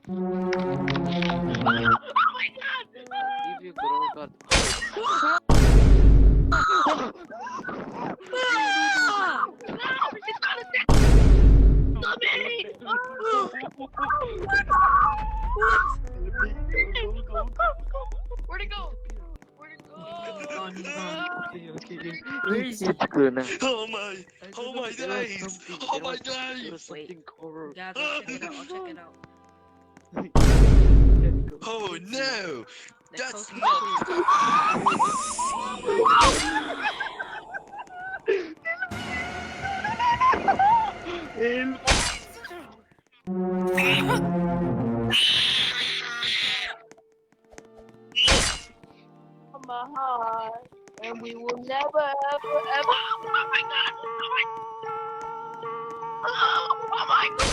Give you grow card. Where'd it go? Where'd it go? He's gone. He's gone. Okay, okay. Where is he? It's gonna. Oh my! I Oh don't know. my There was days! something. Oh my There was days! Wait. something horror. Guys, I'll check it out. I'll check it out. Can go. Oh no! The That's coach- not. El- On my heart, and we will never, ever, ever. Oh my god! Oh my god! Oh my god!